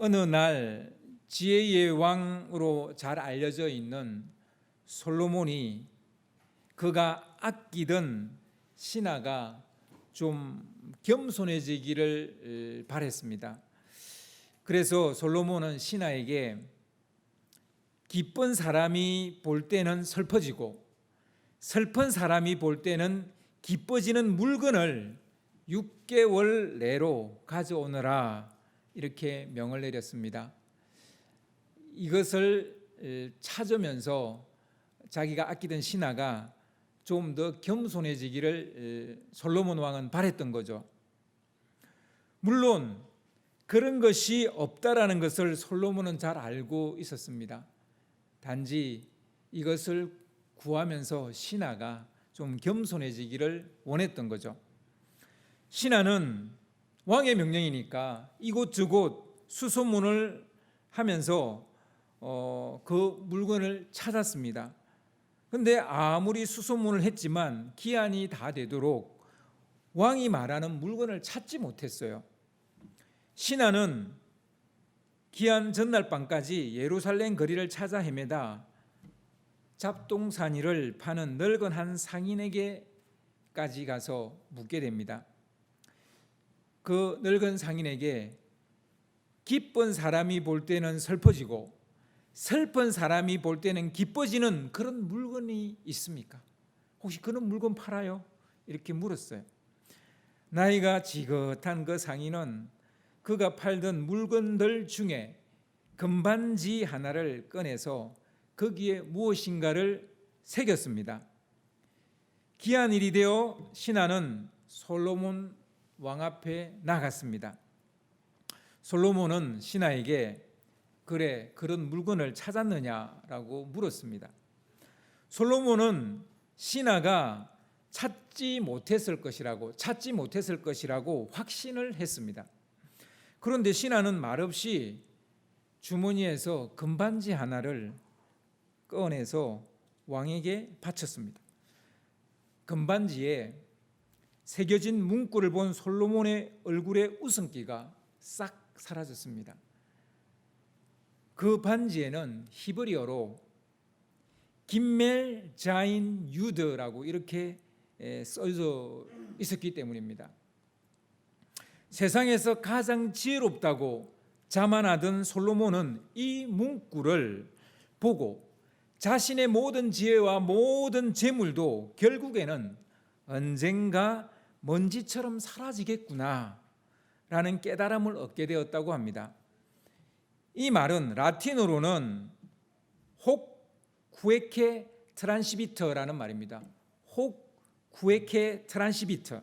어느 날 지혜의 왕으로 잘 알려져 있는 솔로몬이 그가 아끼던 신하가 좀 겸손해지기를 바랬습니다. 그래서 솔로몬은 신하에게 기쁜 사람이 볼 때는 슬퍼지고 슬픈 사람이 볼 때는 기뻐지는 물건을 6개월 내로 가져오너라, 이렇게 명을 내렸습니다. 이것을 찾으면서 자기가 아끼던 신하가 좀 더 겸손해지기를 솔로몬 왕은 바랬던 거죠. 물론 그런 것이 없다라는 것을 솔로몬은 잘 알고 있었습니다. 단지 이것을 구하면서 신하가 좀 겸손해지기를 원했던 거죠. 신하는 왕의 명령이니까 이곳저곳 수소문을 하면서 그 물건을 찾았습니다. 그런데 아무리 수소문을 했지만 기한이 다 되도록 왕이 말하는 물건을 찾지 못했어요. 신하는 기한 전날 밤까지 예루살렘 거리를 찾아 헤매다 잡동사니를 파는 늙은 한 상인에게까지 가서 묻게 됩니다. 그 늙은 상인에게 기쁜 사람이 볼 때는 슬퍼지고 슬픈 사람이 볼 때는 기뻐지는 그런 물건이 있습니까? 혹시 그런 물건 팔아요? 이렇게 물었어요. 나이가 지긋한 그 상인은 그가 팔던 물건들 중에 금반지 하나를 꺼내서 거기에 무엇인가를 새겼습니다. 기한일이 되어 신하는 솔로몬 왕 앞에 나갔습니다. 솔로몬은 신하에게 그래, 그런 물건을 찾았느냐라고 물었습니다. 솔로몬은 신하가 찾지 못했을 것이라고 확신을 했습니다. 그런데 신하는 말없이 주머니에서 금반지 하나를 꺼내서 왕에게 바쳤습니다. 금반지에 새겨진 문구를 본 솔로몬의 얼굴의 웃음기가 싹 사라졌습니다. 그 반지에는 히브리어로 김멜 자인 유드라고 이렇게 써져 있었기 때문입니다. 세상에서 가장 지혜롭다고 자만하던 솔로몬은 이 문구를 보고 자신의 모든 지혜와 모든 재물도 결국에는 언젠가 먼지처럼 사라지겠구나 라는 깨달음을 얻게 되었다고 합니다. 이 말은 라틴어로는 혹 구에케 트란시비터라는 말입니다. 혹 구에케 트란시비터.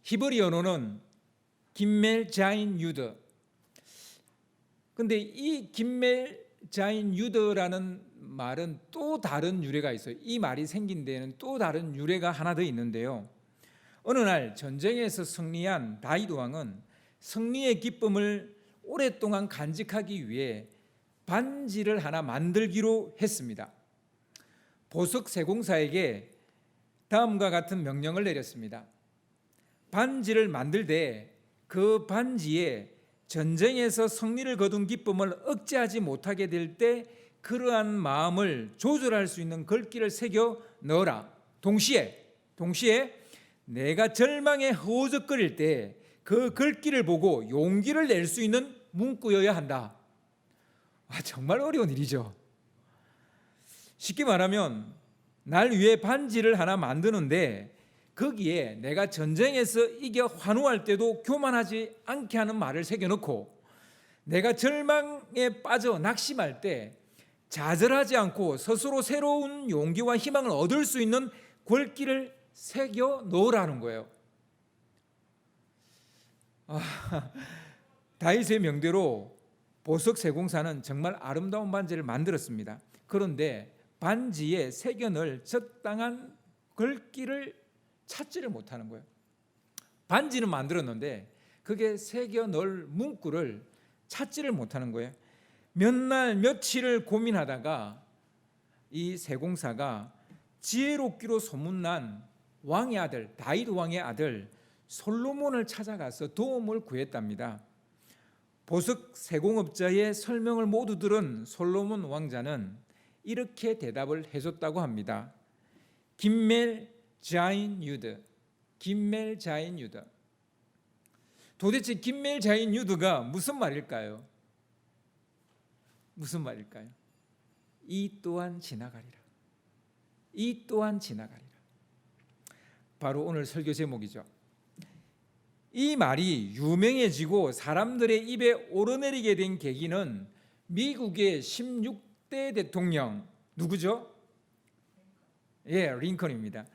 히브리어로는 김멜 자인 유드. 근데 이 김멜 자인 유드라는 말은 또 다른 유래가 있어요. 이 말이 생긴 데에는 또 다른 유래가 하나 더 있는데요. 어느 날 전쟁에서 승리한 다윗 왕은 승리의 기쁨을 오랫동안 간직하기 위해 반지를 하나 만들기로 했습니다. 보석 세공사에게 다음과 같은 명령을 내렸습니다. 반지를 만들 때 그 반지에 전쟁에서 승리를 거둔 기쁨을 억제하지 못하게 될 때 그러한 마음을 조절할 수 있는 글귀를 새겨 넣어라. 동시에 내가 절망에 허우적거릴 때 그 글귀를 보고 용기를 낼 수 있는 문구여야 한다. 정말 어려운 일이죠. 쉽게 말하면 날 위해 반지를 하나 만드는데 거기에 내가 전쟁에서 이겨 환호할 때도 교만하지 않게 하는 말을 새겨넣고 내가 절망에 빠져 낙심할 때 좌절하지 않고 스스로 새로운 용기와 희망을 얻을 수 있는 글귀를 새겨 넣으라는 거예요. 다윗의 명대로 보석 세공사는 정말 아름다운 반지를 만들었습니다. 그런데 반지에 새겨 넣을 적당한 글귀를 찾지를 못하는 거예요. 반지는 만들었는데 그게 새겨 넣을 문구를 찾지를 못하는 거예요. 몇 날 며칠을 고민하다가 이 세공사가 지혜롭기로 소문난 왕의 아들, 다윗 왕의 아들 솔로몬을 찾아가서 도움을 구했답니다. 보석 세공업자의 설명을 모두 들은 솔로몬 왕자는 이렇게 대답을 해줬다고 합니다. 김멜 자인 유드, 김멜 자인 유드. 도대체 김멜 자인 유드가 무슨 말일까요? 무슨 말일까요? 이 또한 지나가리라. 이 또한 지나가리라. 바로 오늘 설교 제목이죠. 이 말이 유명해지고 사람들의 입에 오르내리게 된 계기는 미국의 16대 대통령 누구죠? 링컨입니다.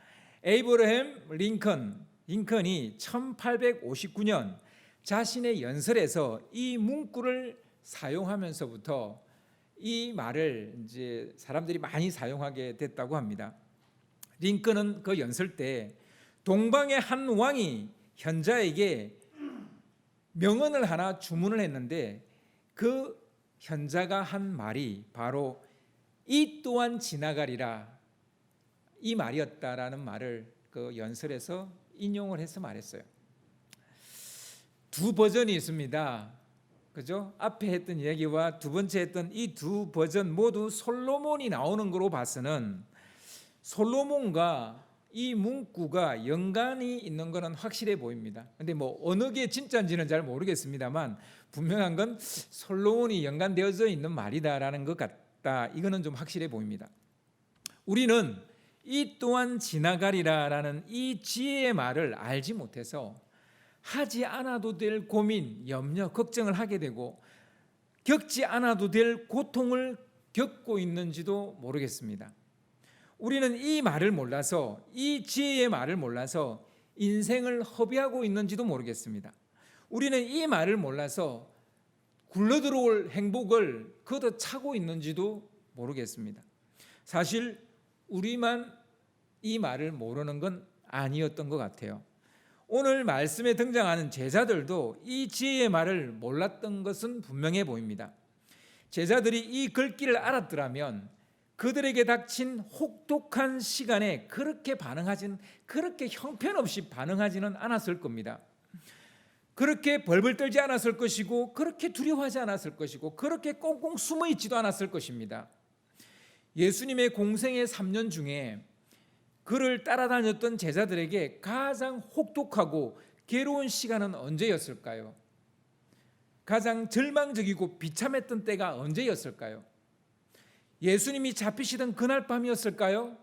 에이브러햄 링컨이 1859년 자신의 연설에서 이 문구를 사용하면서부터 이 말을 이제 사람들이 많이 사용하게 됐다고 합니다. 링컨은 그 연설 때 동방의 한 왕이 현자에게 명언을 하나 주문을 했는데 그 현자가 한 말이 바로 이 또한 지나가리라 이 말이었다라는 말을 그 연설에서 인용을 해서 말했어요. 두 버전이 있습니다. 그죠? 앞에 했던 이야기와 두 번째 했던 이 두 버전 모두 솔로몬이 나오는 거로 봐서는 솔로몬과 이 문구가 연관이 있는 것은 확실해 보입니다. 근데 뭐 어느 게 진짜인지는 잘 모르겠습니다만 분명한 건 솔로몬이 연관되어져 있는 말이다라는 것 같다. 이거는 좀 확실해 보입니다. 우리는 이 또한 지나가리라라는 이 지혜의 말을 알지 못해서 하지 않아도 될 고민, 염려, 걱정을 하게 되고 겪지 않아도 될 고통을 겪고 있는지도 모르겠습니다. 우리는 이 말을 몰라서 이 지혜의 말을 몰라서 인생을 허비하고 있는지도 모르겠습니다. 우리는 이 말을 몰라서 굴러들어올 행복을 걷어차고 있는지도 모르겠습니다. 사실 우리만 이 말을 모르는 건 아니었던 것 같아요. 오늘 말씀에 등장하는 제자들도 이 지혜의 말을 몰랐던 것은 분명해 보입니다. 제자들이 이 글귀를 알았더라면 그들에게 닥친 혹독한 시간에 그렇게 형편없이 반응하지는 않았을 겁니다. 그렇게 벌벌 떨지 않았을 것이고 그렇게 두려워하지 않았을 것이고 그렇게 꽁꽁 숨어 있지도 않았을 것입니다. 예수님의 공생의 3년 중에 그를 따라다녔던 제자들에게 가장 혹독하고 괴로운 시간은 언제였을까요? 가장 절망적이고 비참했던 때가 언제였을까요? 예수님이 잡히시던 그날 밤이었을까요?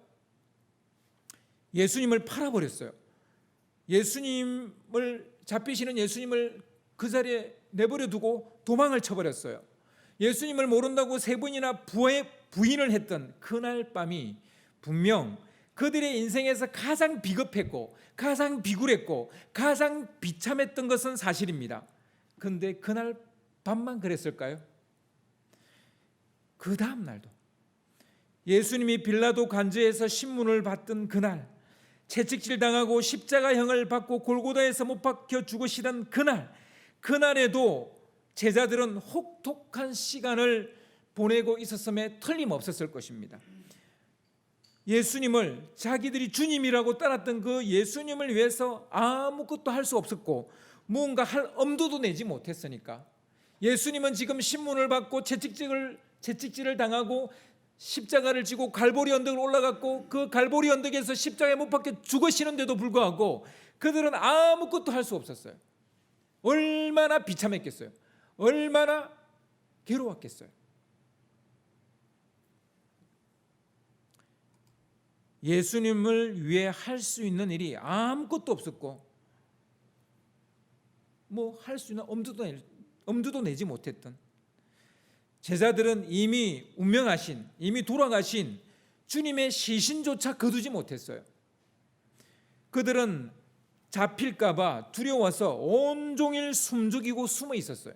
예수님을 팔아버렸어요. 잡히시는 예수님을 그 자리에 내버려 두고 도망을 쳐버렸어요. 예수님을 모른다고 3번이나 부인을 했던 그날 밤이 분명 그들의 인생에서 가장 비겁했고 가장 비굴했고 가장 비참했던 것은 사실입니다. 그런데 그날 밤만 그랬을까요? 그 다음 날도 예수님이 빌라도 관저에서 신문을 받던 그날, 채찍질 당하고 십자가형을 받고 골고다에서 못 박혀 죽으시던 그날에도 제자들은 혹독한 시간을 보내고 있었음에 틀림없었을 것입니다. 예수님을 자기들이 주님이라고 따랐던 그 예수님을 위해서 아무것도 할 수 없었고 무언가 할 엄두도 내지 못했으니까 예수님은 지금 신문을 받고 채찍질을 당하고 십자가를 지고 갈보리 언덕을 올라갔고 그 갈보리 언덕에서 십자가에 못 박혀 죽으시는데도 불구하고 그들은 아무것도 할 수 없었어요. 얼마나 비참했겠어요. 얼마나 괴로웠겠어요. 예수님을 위해 할 수 있는 일이 아무것도 없었고 뭐 할 수 있는 엄두도 내지 못했던 제자들은 이미 운명하신, 이미 돌아가신 주님의 시신조차 거두지 못했어요. 그들은 잡힐까 봐 두려워서 온종일 숨죽이고 숨어 있었어요.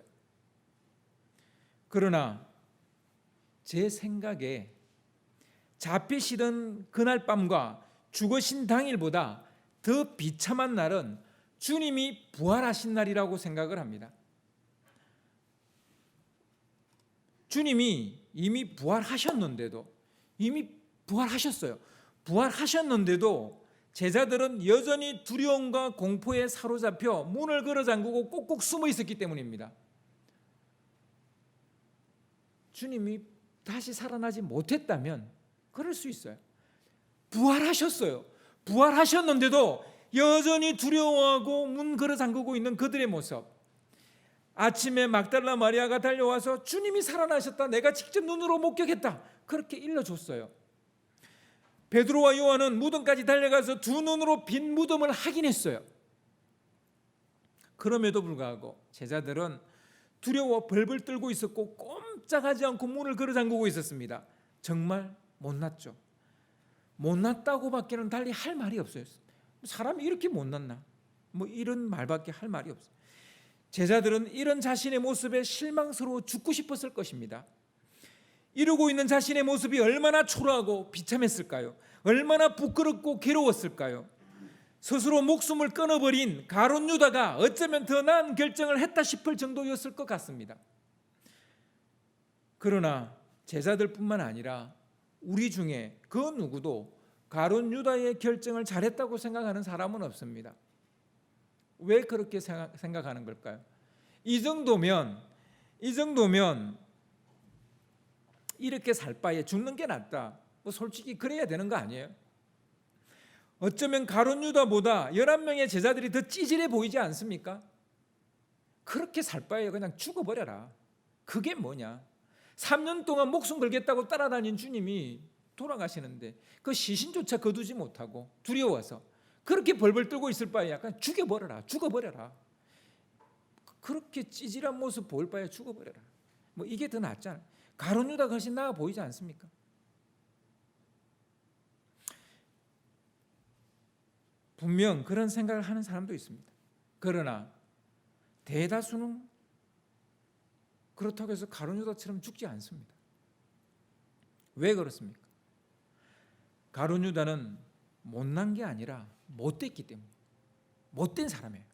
그러나 제 생각에 잡히시던 그날 밤과 죽으신 당일보다 더 비참한 날은 주님이 부활하신 날이라고 생각을 합니다. 주님이 이미 부활하셨는데도 부활하셨는데도 제자들은 여전히 두려움과 공포에 사로잡혀 문을 걸어 잠그고 꼭꼭 숨어 있었기 때문입니다. 주님이 다시 살아나지 못했다면 그럴 수 있어요. 부활하셨어요. 부활하셨는데도 여전히 두려워하고 문 걸어 잠그고 있는 그들의 모습. 아침에 막달라 마리아가 달려와서 주님이 살아나셨다, 내가 직접 눈으로 목격했다, 그렇게 일러줬어요. 베드로와 요한은 무덤까지 달려가서 두 눈으로 빈 무덤을 확인했어요. 그럼에도 불구하고 제자들은 두려워 벌벌 떨고 있었고 꼼짝하지 않고 문을 걸어 잠그고 있었습니다. 정말 못났죠. 못났다고밖에는 달리 할 말이 없어요. 사람이 이렇게 못났나? 뭐 이런 말밖에 할 말이 없어요. 제자들은 이런 자신의 모습에 실망스러워 죽고 싶었을 것입니다. 이러고 있는 자신의 모습이 얼마나 초라하고 비참했을까요? 얼마나 부끄럽고 괴로웠을까요? 스스로 목숨을 끊어버린 가룟 유다가 어쩌면 더 나은 결정을 했다 싶을 정도였을 것 같습니다. 그러나 제자들뿐만 아니라 우리 중에 그 누구도 가룟 유다의 결정을 잘했다고 생각하는 사람은 없습니다. 왜 그렇게 생각하는 걸까요? 이 정도면 이렇게 살 바에 죽는 게 낫다. 뭐 솔직히 그래야 되는 거 아니에요? 어쩌면 가룟 유다보다 11명의 제자들이 더 찌질해 보이지 않습니까? 그렇게 살 바에 그냥 죽어버려라. 그게 뭐냐? 3년 동안 목숨 걸겠다고 따라다닌 주님이 돌아가시는데 그 시신조차 거두지 못하고 두려워서 그렇게 벌벌 떨고 있을 바에 약간 죽어버려라. 그렇게 찌질한 모습 보일 바에 죽어버려라. 뭐 이게 더 낫잖아요. 가룟 유다가 훨씬 나아 보이지 않습니까? 분명 그런 생각을 하는 사람도 있습니다. 그러나 대다수는 그렇다고 해서 가룟 유다처럼 죽지 않습니다. 왜 그렇습니까? 가룟 유다는 못난 게 아니라 못됐기 때문에, 못된 사람이에요.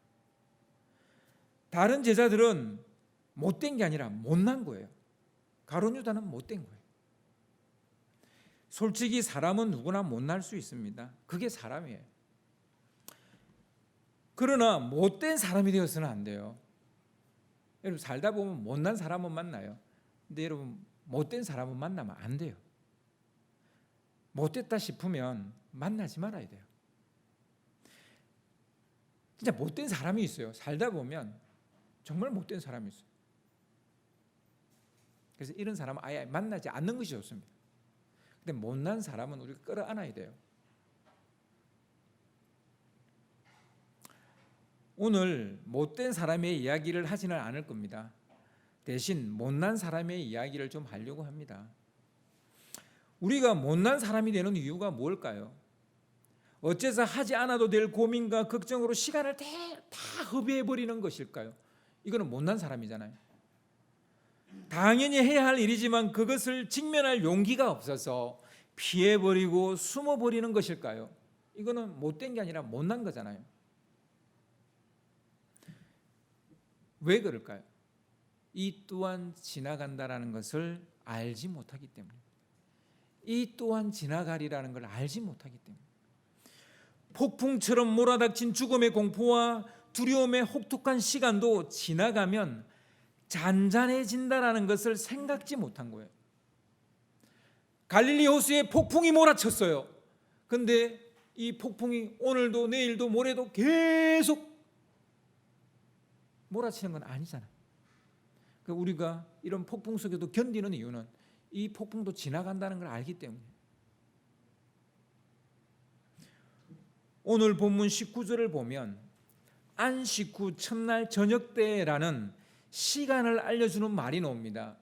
다른 제자들은 못된 게 아니라 못난 거예요. 가룟 유다는 못된 거예요. 솔직히 사람은 누구나 못날 수 있습니다. 그게 사람이에요. 그러나 못된 사람이 되어서는 안 돼요. 여러분 살다 보면 못난 사람은 만나요. 근데 여러분 못된 사람은 만나면 안 돼요. 못됐다 싶으면 만나지 말아야 돼요. 진짜 못된 사람이 있어요. 살다 보면 정말 못된 사람이 있어요. 그래서 이런 사람은 아예 만나지 않는 것이 좋습니다. 근데 못난 사람은 우리가 끌어안아야 돼요. 오늘 못된 사람의 이야기를 하지는 않을 겁니다. 대신 못난 사람의 이야기를 좀 하려고 합니다. 우리가 못난 사람이 되는 이유가 뭘까요? 어째서 하지 않아도 될 고민과 걱정으로 시간을 다 허비해버리는 것일까요? 이거는 못난 사람이잖아요. 당연히 해야 할 일이지만 그것을 직면할 용기가 없어서 피해버리고 숨어버리는 것일까요? 이거는 못된 게 아니라 못난 거잖아요. 왜 그럴까요? 이 또한 지나간다라는 것을 알지 못하기 때문에, 이 또한 지나가리라는 걸 알지 못하기 때문에, 폭풍처럼 몰아닥친 죽음의 공포와 두려움의 혹독한 시간도 지나가면 잔잔해진다라는 것을 생각지 못한 거예요. 갈릴리 호수에 폭풍이 몰아쳤어요. 그런데 이 폭풍이 오늘도 내일도 모레도 계속 몰아치는 건 아니잖아요. 우리가 이런 폭풍 속에도 견디는 이유는 이 폭풍도 지나간다는 걸 알기 때문에. 오늘 본문 19절을 보면 안식 후 첫날 저녁 때라는 시간을 알려주는 말이 나옵니다.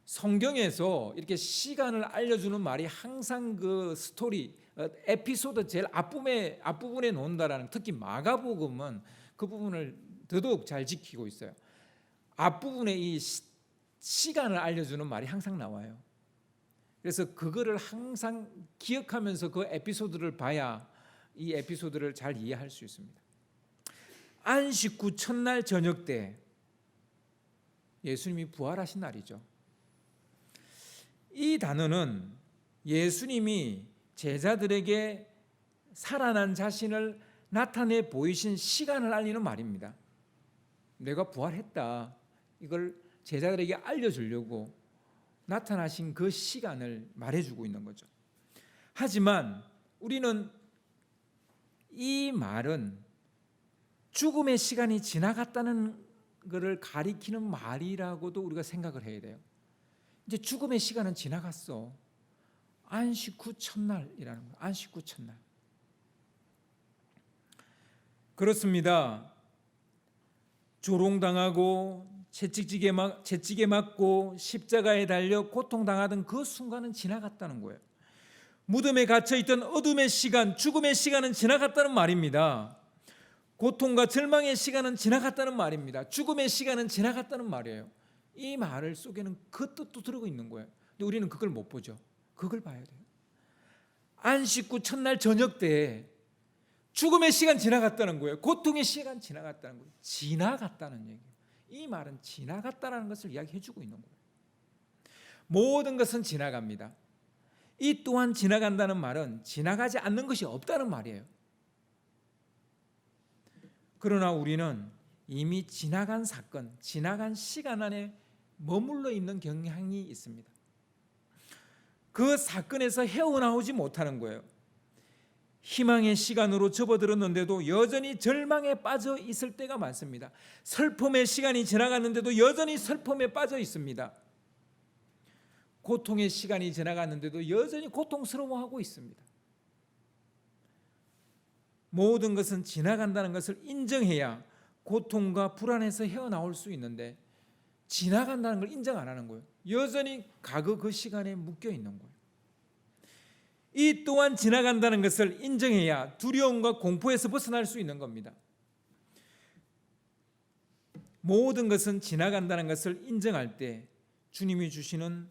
성경에서 이렇게 시간을 알려주는 말이 항상 그 스토리, 에피소드 제일 앞부분에 놓는다라는, 특히 마가복음은 그 부분을 더더욱 잘 지키고 있어요. 앞부분에 이 시간을 알려주는 말이 항상 나와요. 그래서 그거를 항상 기억하면서 그 에피소드를 봐야 이 에피소드를 잘 이해할 수 있습니다. 안식 후 첫날 저녁 때 예수님이 부활하신 날이죠. 이 단어는 예수님이 제자들에게 살아난 자신을 나타내 보이신 시간을 알리는 말입니다. 내가 부활했다, 이걸 제자들에게 알려주려고 나타나신 그 시간을 말해주고 있는 거죠. 하지만 우리는 이 말은 죽음의 시간이 지나갔다는 것을 가리키는 말이라고도 우리가 생각을 해야 돼요. 이제 죽음의 시간은 지나갔어. 안식 후 첫날이라는 거예요. 안식 후 첫날. 그렇습니다. 조롱당하고 채찍에 맞고 십자가에 달려 고통당하던 그 순간은 지나갔다는 거예요. 무덤에 갇혀있던 어둠의 시간, 죽음의 시간은 지나갔다는 말입니다. 고통과 절망의 시간은 지나갔다는 말입니다. 죽음의 시간은 지나갔다는 말이에요. 이 말을 속에는 그 뜻도 들어가 있는 거예요. 근데 우리는 그걸 못 보죠. 그걸 봐야 돼요. 안식 후 첫날 저녁 때 죽음의 시간 지나갔다는 거예요. 고통의 시간 지나갔다는 거예요. 지나갔다는 얘기예요. 이 말은 지나갔다는 것을 이야기해 주고 있는 거예요. 모든 것은 지나갑니다. 이 또한 지나간다는 말은 지나가지 않는 것이 없다는 말이에요. 그러나 우리는 이미 지나간 사건, 지나간 시간 안에 머물러 있는 경향이 있습니다. 그 사건에서 헤어나오지 못하는 거예요. 희망의 시간으로 접어들었는데도 여전히 절망에 빠져 있을 때가 많습니다. 슬픔의 시간이 지나갔는데도 여전히 슬픔에 빠져 있습니다. 고통의 시간이 지나갔는데도 여전히 고통스러워하고 있습니다. 모든 것은 지나간다는 것을 인정해야 고통과 불안에서 헤어나올 수 있는데 지나간다는 걸 인정 안 하는 거예요. 여전히 과거 그 시간에 묶여 있는 거예요. 이 또한 지나간다는 것을 인정해야 두려움과 공포에서 벗어날 수 있는 겁니다. 모든 것은 지나간다는 것을 인정할 때 주님이 주시는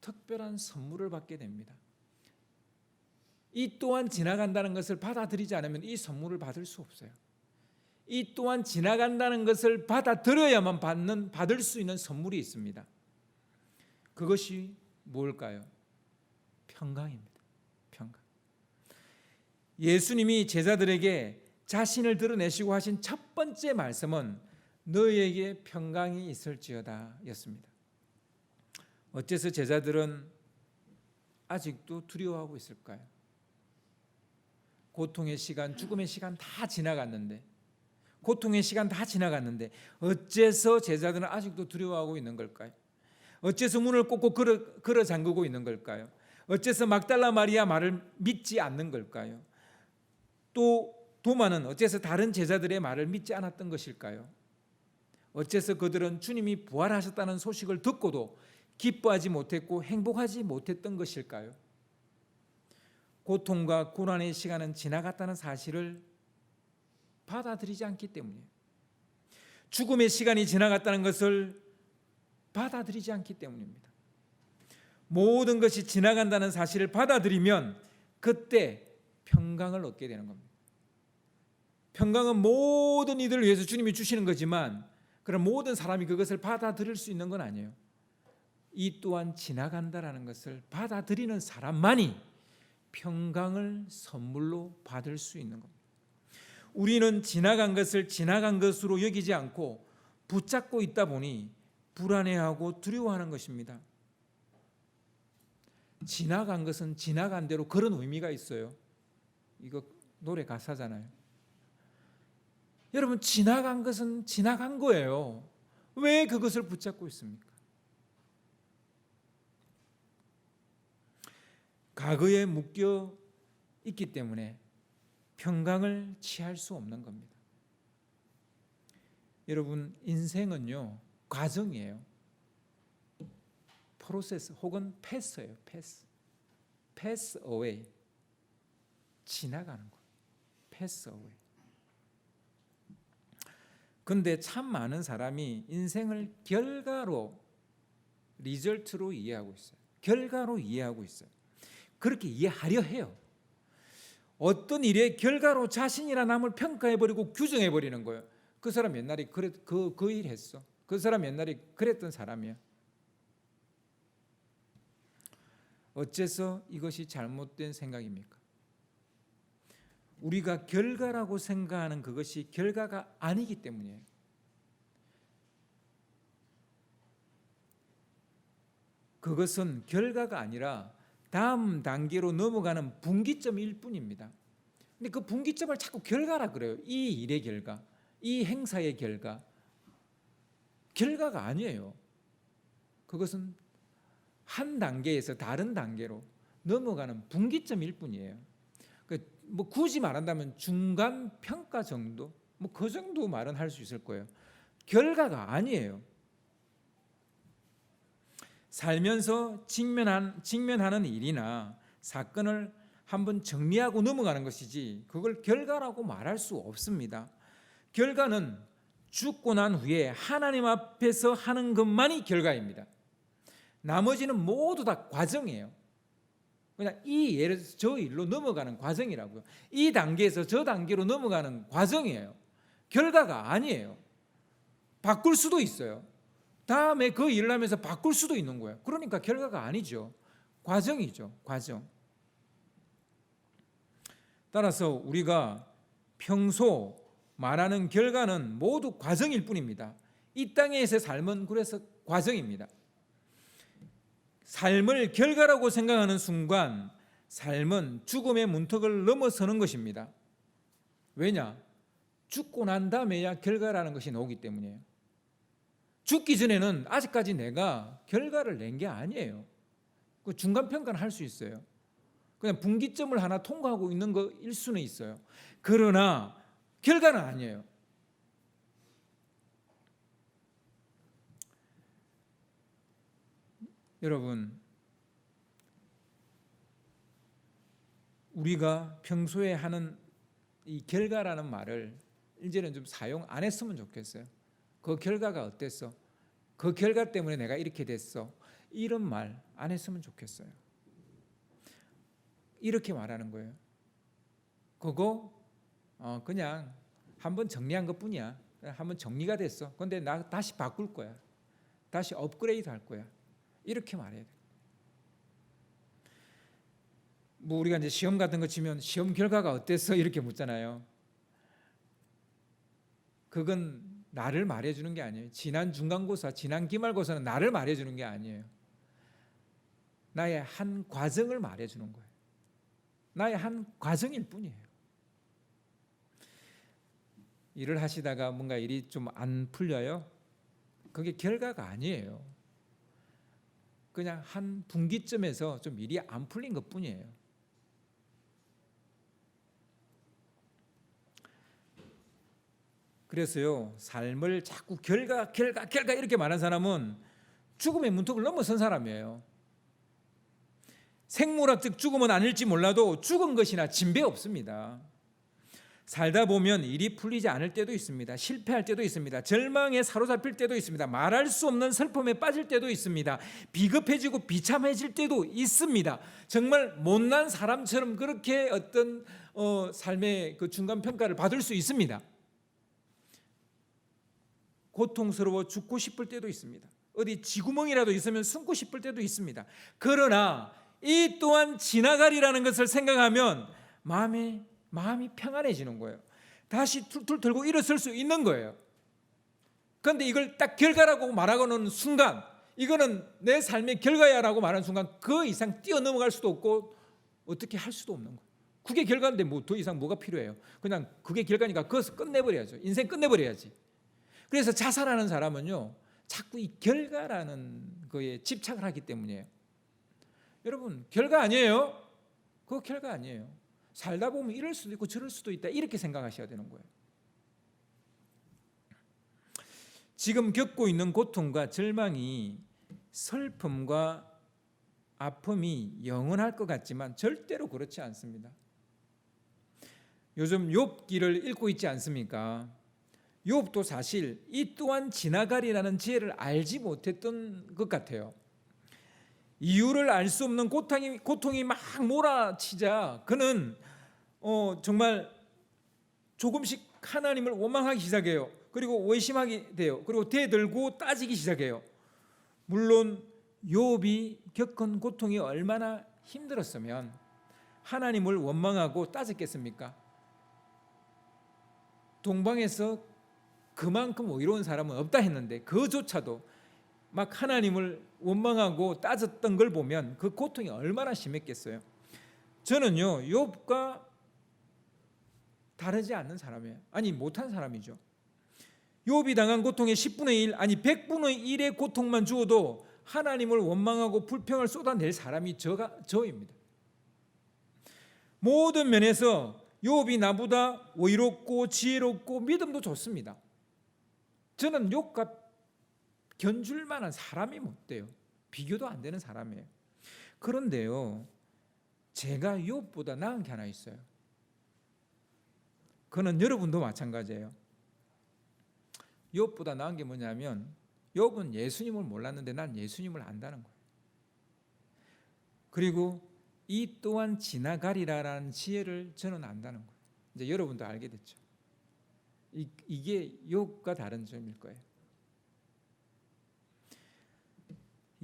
특별한 선물을 받게 됩니다. 이 또한 지나간다는 것을 받아들이지 않으면 이 선물을 받을 수 없어요. 이 또한 지나간다는 것을 받아들여야만 받을 수 있는 선물이 있습니다. 그것이 뭘까요? 평강입니다. 평강. 예수님이 제자들에게 자신을 드러내시고 하신 첫 번째 말씀은 너희에게 평강이 있을지어다 였습니다. 어째서 제자들은 아직도 두려워하고 있을까요? 고통의 시간, 죽음의 시간 다 지나갔는데, 고통의 시간 다 지나갔는데 어째서 제자들은 아직도 두려워하고 있는 걸까요? 어째서 문을 꼭꼭 걸어 잠그고 있는 걸까요? 어째서 막달라 마리아 말을 믿지 않는 걸까요? 또 도마는 어째서 다른 제자들의 말을 믿지 않았던 것일까요? 어째서 그들은 주님이 부활하셨다는 소식을 듣고도 기뻐하지 못했고 행복하지 못했던 것일까요? 고통과 고난의 시간은 지나갔다는 사실을 받아들이지 않기 때문이에요. 죽음의 시간이 지나갔다는 것을 받아들이지 않기 때문입니다. 모든 것이 지나간다는 사실을 받아들이면 그때 평강을 얻게 되는 겁니다. 평강은 모든 이들을 위해서 주님이 주시는 거지만 그런 모든 사람이 그것을 받아들일 수 있는 건 아니에요. 이 또한 지나간다라는 것을 받아들이는 사람만이 평강을 선물로 받을 수 있는 겁니다. 우리는 지나간 것을 지나간 것으로 여기지 않고 붙잡고 있다 보니 불안해하고 두려워하는 것입니다. 지나간 것은 지나간 대로 그런 의미가 있어요. 이거 노래 가사잖아요. 여러분, 지나간 것은 지나간 거예요. 왜 그것을 붙잡고 있습니까? 과거에 묶여 있기 때문에 평강을 취할 수 없는 겁니다. 여러분, 인생은요 과정이에요. 프로세스 혹은 패스예요. 패스 어웨이. 지나가는 거예요. 패스 어웨이. 근데 참 많은 사람이 인생을 결과로, 리절트로 이해하고 있어요. 결과로 이해하고 있어요. 그렇게 이해하려 해요. 어떤 일의 결과로 자신이나 남을 평가해버리고 규정해버리는 거예요. 그 사람 옛날에 그 일 했어. 그 사람 옛날에 그랬던 사람이야. 어째서 이것이 잘못된 생각입니까? 우리가 결과라고 생각하는 그것이 결과가 아니기 때문이에요. 그것은 결과가 아니라 다음 단계로 넘어가는 분기점일 뿐입니다. 근데 그 분기점을 자꾸 결과라 그래요. 이 일의 결과, 이 행사의 결과. 결과가 아니에요. 그것은 한 단계에서 다른 단계로 넘어가는 분기점일 뿐이에요. 뭐 굳이 말한다면 중간 평가 정도, 뭐 그 정도 말은 할 수 있을 거예요. 결과가 아니에요. 살면서 직면하는 일이나 사건을 한번 정리하고 넘어가는 것이지 그걸 결과라고 말할 수 없습니다. 결과는 죽고 난 후에 하나님 앞에서 하는 것만이 결과입니다. 나머지는 모두 다 과정이에요. 그냥 이 예에서 저 일로 넘어가는 과정이라고요. 이 단계에서 저 단계로 넘어가는 과정이에요. 결과가 아니에요. 바꿀 수도 있어요. 다음에 그 일을 하면서 바꿀 수도 있는 거예요. 그러니까 결과가 아니죠. 과정이죠. 과정. 따라서 우리가 평소 말하는 결과는 모두 과정일 뿐입니다. 이 땅에서의 삶은 그래서 과정입니다. 삶을 결과라고 생각하는 순간 삶은 죽음의 문턱을 넘어서는 것입니다. 왜냐? 죽고 난 다음에야 결과라는 것이 나오기 때문이에요. 죽기 전에는 아직까지 내가 결과를 낸 게 아니에요. 그 중간평가는 할 수 있어요. 그냥 분기점을 하나 통과하고 있는 거일 수는 있어요. 그러나 결과는 아니에요. 여러분, 우리가 평소에 하는 이 결과라는 말을 이제는 좀 사용 안 했으면 좋겠어요. 그 결과가 어땠어? 그 결과 때문에 내가 이렇게 됐어. 이런 말 안 했으면 좋겠어요. 이렇게 말하는 거예요. 그거 그냥 한번 정리한 것뿐이야. 한번 정리가 됐어. 근데 나 다시 바꿀 거야. 다시 업그레이드 할 거야. 이렇게 말해야 돼. 뭐 우리가 이제 시험 같은 거 치면 시험 결과가 어땠어? 이렇게 묻잖아요. 그건 나를 말해주는 게 아니에요. 지난 중간고사, 지난 기말고사는 나를 말해주는 게 아니에요. 나의 한 과정을 말해주는 거예요. 나의 한 과정일 뿐이에요. 일을 하시다가 뭔가 일이 좀 안 풀려요? 그게 결과가 아니에요. 그냥 한 분기점에서 좀 일이 안 풀린 것뿐이에요. 그래서요, 삶을 자꾸 결과 이렇게 말하는 사람은 죽음의 문턱을 넘어선 사람이에요. 생물학적 죽음은 아닐지 몰라도 죽은 것이나 진배 없습니다. 살다 보면 일이 풀리지 않을 때도 있습니다. 실패할 때도 있습니다. 절망에 사로잡힐 때도 있습니다. 말할 수 없는 슬픔에 빠질 때도 있습니다. 비급해지고 비참해질 때도 있습니다. 정말 못난 사람처럼 그렇게 어떤 삶의 그 중간 평가를 받을 수 있습니다. 고통스러워 죽고 싶을 때도 있습니다. 어디 쥐구멍이라도 있으면 숨고 싶을 때도 있습니다. 그러나 이 또한 지나가리라는 것을 생각하면 마음이 평안해지는 거예요. 다시 툴툴 들고 일어설 수 있는 거예요. 그런데 이걸 딱 결과라고 말하고는 순간 이거는 내 삶의 결과야라고 말하는 순간 그 이상 뛰어넘어갈 수도 없고 어떻게 할 수도 없는 거예요. 그게 결과인데 뭐 더 이상 뭐가 필요해요. 그냥 그게 결과니까 그것을 끝내버려야죠. 인생 끝내버려야지. 그래서 자살하는 사람은요 자꾸 이 결과라는 거에 집착을 하기 때문이에요. 여러분 결과 아니에요. 그거 결과 아니에요. 살다 보면 이럴 수도 있고 저럴 수도 있다 이렇게 생각하셔야 되는 거예요. 지금 겪고 있는 고통과 절망이 슬픔과 아픔이 영원할 것 같지만 절대로 그렇지 않습니다. 요즘 욥기를 읽고 있지 않습니까? 욥도 사실 이 또한 지나가리라는 지혜를 알지 못했던 것 같아요. 이유를 알 수 없는 고통이 막 몰아치자 그는 정말 조금씩 하나님을 원망하기 시작해요. 그리고 의심하게 돼요. 그리고 대들고 따지기 시작해요. 물론 욥이 겪은 고통이 얼마나 힘들었으면 하나님을 원망하고 따졌겠습니까? 동방에서 그만큼 의로운 사람은 없다 했는데 그조차도 막 하나님을 원망하고 따졌던 걸 보면 그 고통이 얼마나 심했겠어요. 저는요, 욥과 다르지 않는 사람이에요. 아니, 못한 사람이죠. 욥이 당한 고통의 10분의 1, 아니 100분의 1의 고통만 주어도 하나님을 원망하고 불평을 쏟아낼 사람이 저입니다. 모든 면에서 욥이 나보다 의롭고 지혜롭고 믿음도 좋습니다. 저는 욥과 견줄 만한 사람이 못 돼요. 비교도 안 되는 사람이에요. 그런데요, 제가 욥보다 나은 게 하나 있어요. 그는 여러분도 마찬가지예요. 욥보다 나은 게 뭐냐면, 욥은 예수님을 몰랐는데 난 예수님을 안다는 거예요. 그리고 이 또한 지나가리라라는 지혜를 저는 안다는 거예요. 이제 여러분도 알게 됐죠. 이게 욥과 다른 점일 거예요.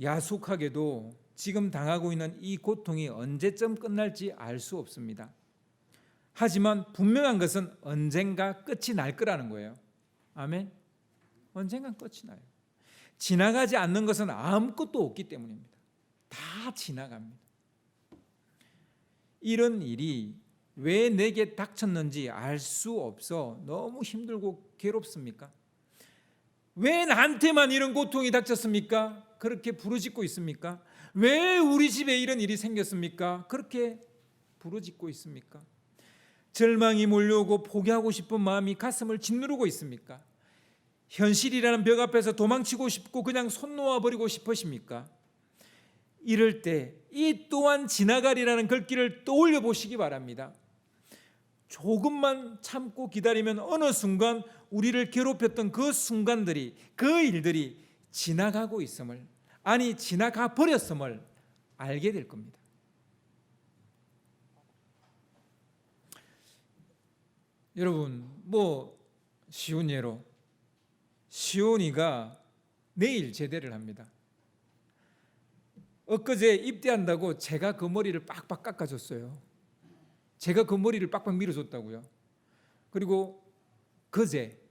야속하게도 지금 당하고 있는 이 고통이 언제쯤 끝날지 알 수 없습니다. 하지만 분명한 것은 언젠가 끝이 날 거라는 거예요. 아멘. 언젠가 끝이 나요. 지나가지 않는 것은 아무것도 없기 때문입니다. 다 지나갑니다. 이런 일이 왜 내게 닥쳤는지 알 수 없어 너무 힘들고 괴롭습니까? 왜 나한테만 이런 고통이 닥쳤습니까? 그렇게 부르짖고 있습니까? 왜 우리 집에 이런 일이 생겼습니까? 그렇게 부르짖고 있습니까? 절망이 몰려오고 포기하고 싶은 마음이 가슴을 짓누르고 있습니까? 현실이라는 벽 앞에서 도망치고 싶고 그냥 손 놓아버리고 싶으십니까? 이럴 때 이 또한 지나가리라는 글귀를 떠올려 보시기 바랍니다. 조금만 참고 기다리면 어느 순간 우리를 괴롭혔던 그 순간들이, 그 일들이 지나가고 있음을, 아니 지나가 버렸음을 알게 될 겁니다. 여러분, 쉬운 예로 시온이가 내일 제대를 합니다. 엊그제 입대한다고 제가 그 머리를 빡빡 깎아줬어요. 제가 그 머리를 빡빡 밀어줬다고요. 그리고 그제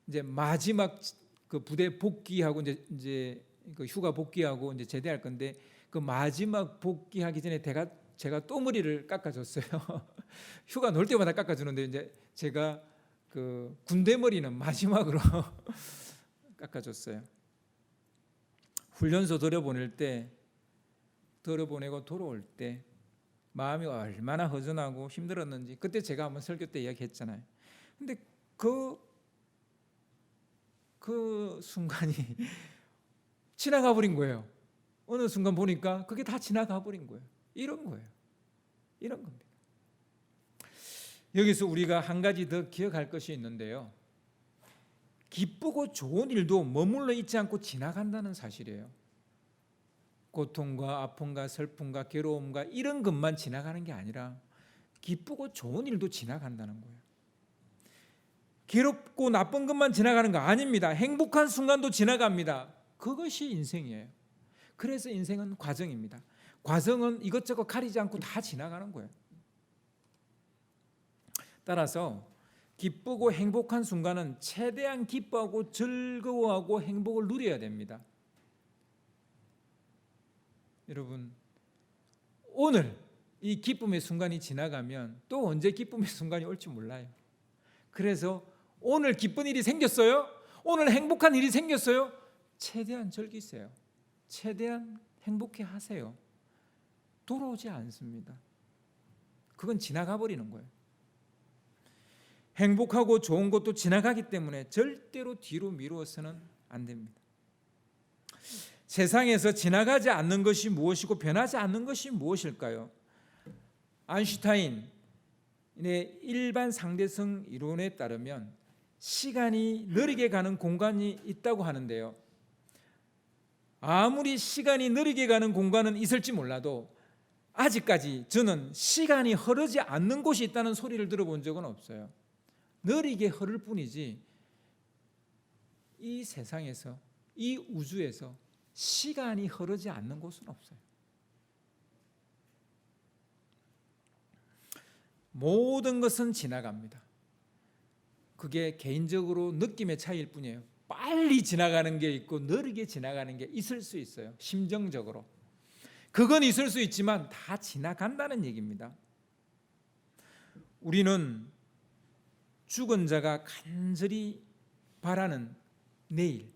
이제 마지막 그 부대 복귀하고 이제 그 휴가 복귀하고 이제 제대할 건데, 그 마지막 복귀하기 전에 제가 또 머리를 깎아줬어요. 휴가 놀 때마다 깎아주는데 이제 제가 그 군대 머리는 마지막으로 깎아줬어요. 훈련소 들여보내고 돌아올 때 마음이 얼마나 허전하고 힘들었는지 그때 제가 한번 설교 때 이야기했잖아요. 근데 그 순간이 지나가 버린 거예요. 어느 순간 보니까 그게 다 지나가 버린 거예요. 이런 거예요. 이런 겁니다. 여기서 우리가 한 가지 더 기억할 것이 있는데요, 기쁘고 좋은 일도 머물러 있지 않고 지나간다는 사실이에요. 고통과 아픔과 슬픔과 괴로움과 이런 것만 지나가는 게 아니라 기쁘고 좋은 일도 지나간다는 거예요. 괴롭고 나쁜 것만 지나가는 거 아닙니다. 행복한 순간도 지나갑니다. 그것이 인생이에요. 그래서 인생은 과정입니다. 과정은 이것저것 가리지 않고 다 지나가는 거예요. 따라서 기쁘고 행복한 순간은 최대한 기뻐하고 즐거워하고 행복을 누려야 됩니다. 여러분, 오늘 이 기쁨의 순간이 지나가면 또 언제 기쁨의 순간이 올지 몰라요. 그래서 오늘 기쁜 일이 생겼어요? 오늘 행복한 일이 생겼어요? 최대한 즐기세요. 최대한 행복해 하세요. 돌아오지 않습니다. 그건 지나가 버리는 거예요. 행복하고 좋은 것도 지나가기 때문에 절대로 뒤로 미루어서는 안 됩니다. 세상에서 지나가지 않는 것이 무엇이고 변하지 않는 것이 무엇일까요? 아인슈타인의 일반 상대성 이론에 따르면 시간이 느리게 가는 공간이 있다고 하는데요, 아무리 시간이 느리게 가는 공간은 있을지 몰라도 아직까지 저는 시간이 흐르지 않는 곳이 있다는 소리를 들어본 적은 없어요. 느리게 흐를 뿐이지 이 세상에서, 이 우주에서 시간이 흐르지 않는 곳은 없어요. 모든 것은 지나갑니다. 그게 개인적으로 느낌의 차이일 뿐이에요. 빨리 지나가는 게 있고 느리게 지나가는 게 있을 수 있어요. 심정적으로. 그건 있을 수 있지만 다 지나간다는 얘기입니다. 우리는 죽은 자가 간절히 바라는 내일,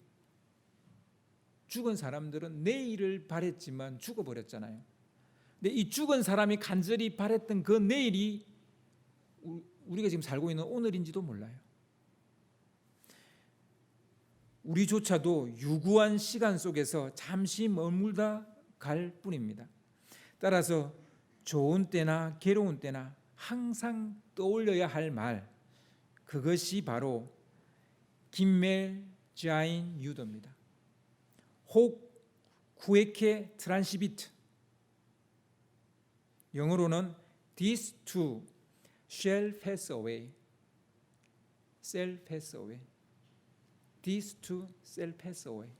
죽은 사람들은 내일을 바랬지만 죽어버렸잖아요. 근데 이 죽은 사람이 간절히 바랬던 그 내일이 우리가 지금 살고 있는 오늘인지도 몰라요. 우리조차도 유구한 시간 속에서 잠시 머물다 갈 뿐입니다. 따라서 좋은 때나 괴로운 때나 항상 떠올려야 할 말, 그것이 바로 김멜 자인 유더입니다. 혹 쿠에케 트란시비트, 영어로는 These two shall pass away. shall pass away. These two shall pass away.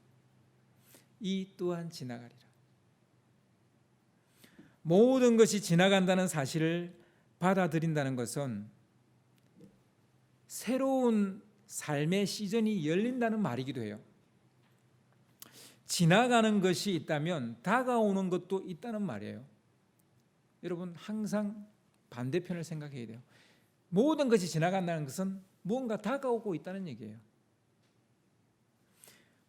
이 또한 지나가리라. 모든 것이 지나간다는 사실을 받아들인다는 것은 새로운 삶의 시즌이 열린다는 말이기도 해요. 지나가는 것이 있다면 다가오는 것도 있다는 말이에요. 여러분 항상 반대편을 생각해야 돼요. 모든 것이 지나간다는 것은 무언가 다가오고 있다는 얘기예요.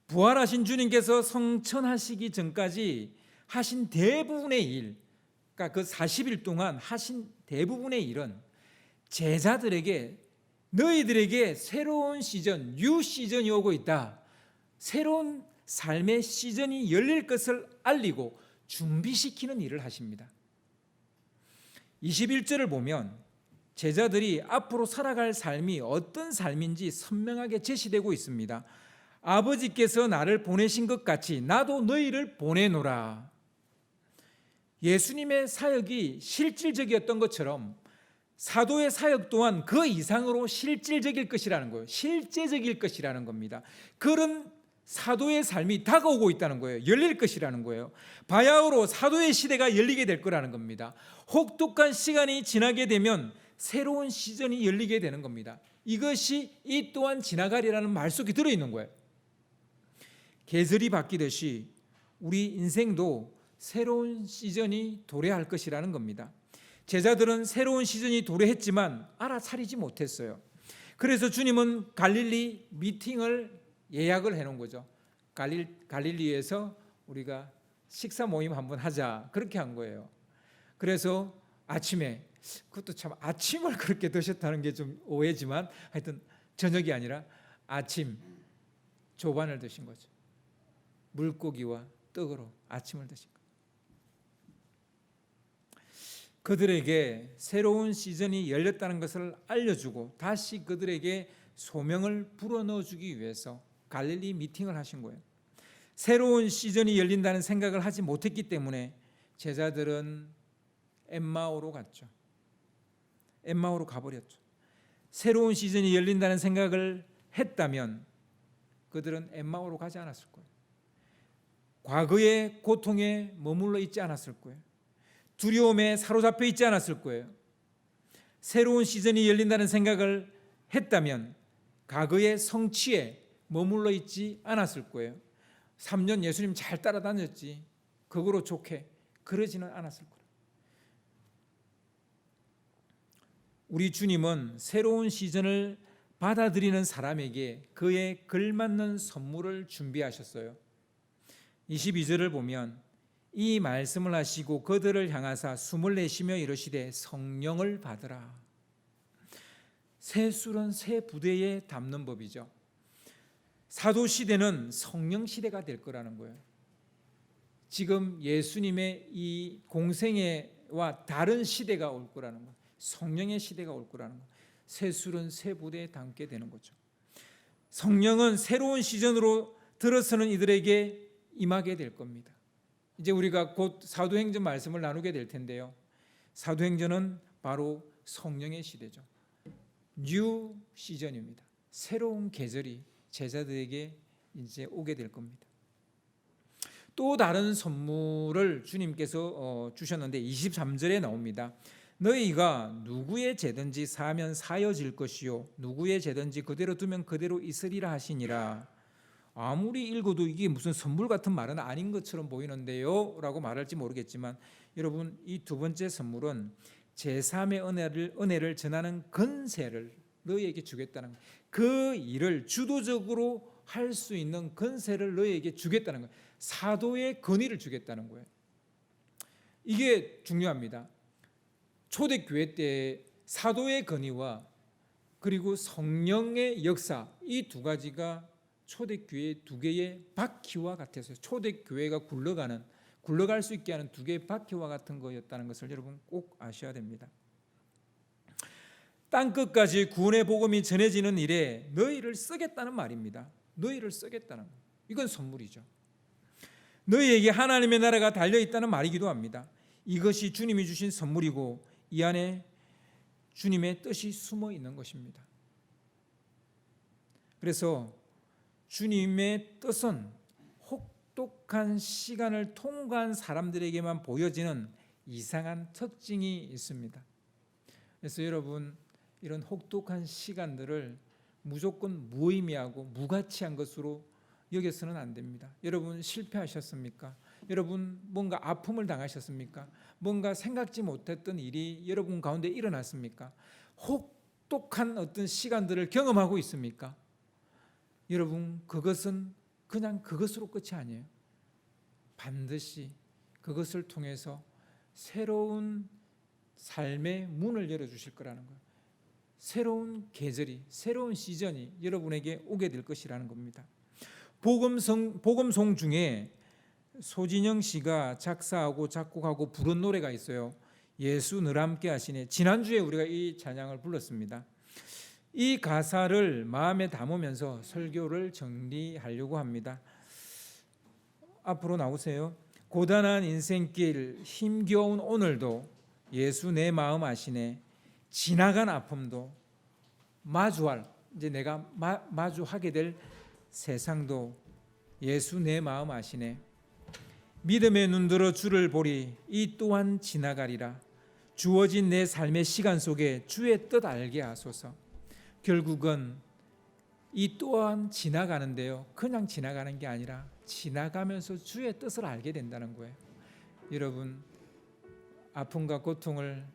부활하신 주님께서 성천하시기 전까지 하신 대부분의 일, 그러니까 그 40일 동안 하신 대부분의 일은 제자들에게 너희들에게 새로운 시즌, 뉴 시즌이 오고 있다. 새로운 삶의 시즌이 열릴 것을 알리고 준비시키는 일을 하십니다. 21절을 보면 제자들이 앞으로 살아갈 삶이 어떤 삶인지 선명하게 제시되고 있습니다. 아버지께서 나를 보내신 것 같이 나도 너희를 보내노라. 예수님의 사역이 실질적이었던 것처럼 사도의 사역 또한 그 이상으로 실질적일 것이라는 거예요. 실제적일 것이라는 겁니다. 그런 사도의 삶이 다가오고 있다는 거예요. 열릴 것이라는 거예요. 바야흐로 사도의 시대가 열리게 될 거라는 겁니다. 혹독한 시간이 지나게 되면 새로운 시즌이 열리게 되는 겁니다. 이것이 이 또한 지나가리라는 말 속에 들어있는 거예요. 계절이 바뀌듯이 우리 인생도 새로운 시즌이 도래할 것이라는 겁니다. 제자들은 새로운 시즌이 도래했지만 알아차리지 못했어요. 그래서 주님은 갈릴리 미팅을 예약을 해놓은 거죠. 갈릴리에서 우리가 식사 모임 한번 하자, 그렇게 한 거예요. 그래서 아침에, 그것도 참 아침을 그렇게 드셨다는 게 좀 오해지만 하여튼 저녁이 아니라 아침 조반을 드신 거죠. 물고기와 떡으로 아침을 드신 거예요. 그들에게 새로운 시즌이 열렸다는 것을 알려주고 다시 그들에게 소명을 불어넣어주기 위해서 갈릴리 미팅을 하신 거예요. 새로운 시즌이 열린다는 생각을 하지 못했기 때문에 제자들은 엠마오로 갔죠. 엠마오로 가버렸죠. 새로운 시즌이 열린다는 생각을 했다면 그들은 엠마오로 가지 않았을 거예요. 과거의 고통에 머물러 있지 않았을 거예요. 두려움에 사로잡혀 있지 않았을 거예요. 새로운 시즌이 열린다는 생각을 했다면 과거의 성취에 머물러 있지 않았을 거예요. 3년 예수님 잘 따라다녔지, 그거로 좋게, 그러지는 않았을 거예요. 우리 주님은 새로운 시즌을 받아들이는 사람에게 그에 걸맞는 선물을 준비하셨어요. 22절을 보면 이 말씀을 하시고 그들을 향하사 숨을 내쉬며 이르시되 성령을 받으라. 새 술은 새 부대에 담는 법이죠. 사도 시대는 성령 시대가 될 거라는 거예요. 지금 예수님의 이 공생애와 다른 시대가 올 거라는 거예요. 성령의 시대가 올 거라는 거예요. 새 술은 새 부대에 담게 되는 거죠. 성령은 새로운 시즌으로 들어서는 이들에게 임하게 될 겁니다. 이제 우리가 곧 사도행전 말씀을 나누게 될 텐데요. 사도행전은 바로 성령의 시대죠. 뉴 시즌입니다. 새로운 계절이 제자들에게 이제 오게 될 겁니다. 또 다른 선물을 주님께서 주셨는데 23절에 나옵니다. 너희가 누구의 죄든지 사하면 사여질 것이요 누구의 죄든지 그대로 두면 그대로 있으리라 하시니라. 아무리 읽어도 이게 무슨 선물 같은 말은 아닌 것처럼 보이는데요 라고 말할지 모르겠지만, 여러분, 이 두 번째 선물은 제3의 은혜를 전하는 건세를 너희에게 주겠다는 거예요. 그 일을 주도적으로 할 수 있는 건세를 너희에게 주겠다는 거예요. 사도의 권위를 주겠다는 거예요. 이게 중요합니다. 초대교회 때 사도의 권위와 그리고 성령의 역사, 이 두 가지가 초대교회 두 개의 바퀴와 같아서 초대교회가 굴러갈 수 있게 하는 두 개의 바퀴와 같은 거였다는 것을 여러분 꼭 아셔야 됩니다. 땅끝까지 구원의 복음이 전해지는 일에 너희를 쓰겠다는 말입니다. 너희를 쓰겠다는 거. 이건 선물이죠. 너희에게 하나님의 나라가 달려있다는 말이기도 합니다. 이것이 주님이 주신 선물이고 이 안에 주님의 뜻이 숨어 있는 것입니다. 그래서 주님의 뜻은 혹독한 시간을 통과한 사람들에게만 보여지는 이상한 특징이 있습니다. 그래서 여러분, 이런 혹독한 시간들을 무조건 무의미하고 무가치한 것으로 여겨서는 안 됩니다. 여러분, 실패하셨습니까? 여러분, 뭔가 아픔을 당하셨습니까? 뭔가 생각지 못했던 일이 여러분 가운데 일어났습니까? 혹독한 어떤 시간들을 경험하고 있습니까? 여러분, 그것은 그냥 그것으로 끝이 아니에요. 반드시 그것을 통해서 새로운 삶의 문을 열어주실 거라는 거예요. 새로운 계절이, 새로운 시즌이 여러분에게 오게 될 것이라는 겁니다. 복음송 중에 소진영 씨가 작사하고 작곡하고 부른 노래가 있어요. 예수 늘 함께 하시네. 지난주에 우리가 이 찬양을 불렀습니다. 이 가사를 마음에 담으면서 설교를 정리하려고 합니다. 앞으로 나오세요. 고단한 인생길 힘겨운 오늘도 예수 내 마음 아시네. 지나간 아픔도 이제 내가 마주하게 될 세상도 예수 내 마음 아시네. 믿음에 눈들어 주를 보리 이 또한 지나가리라. 주어진 내 삶의 시간 속에 주의 뜻 알게 하소서. 결국은 이 또한 지나가는데요, 그냥 지나가는 게 아니라 지나가면서 주의 뜻을 알게 된다는 거예요. 여러분, 아픔과 고통을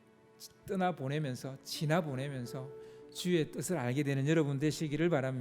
떠나보내면서 지나보내면서 주의 뜻을 알게 되는 여러분 되시기를 바랍니다.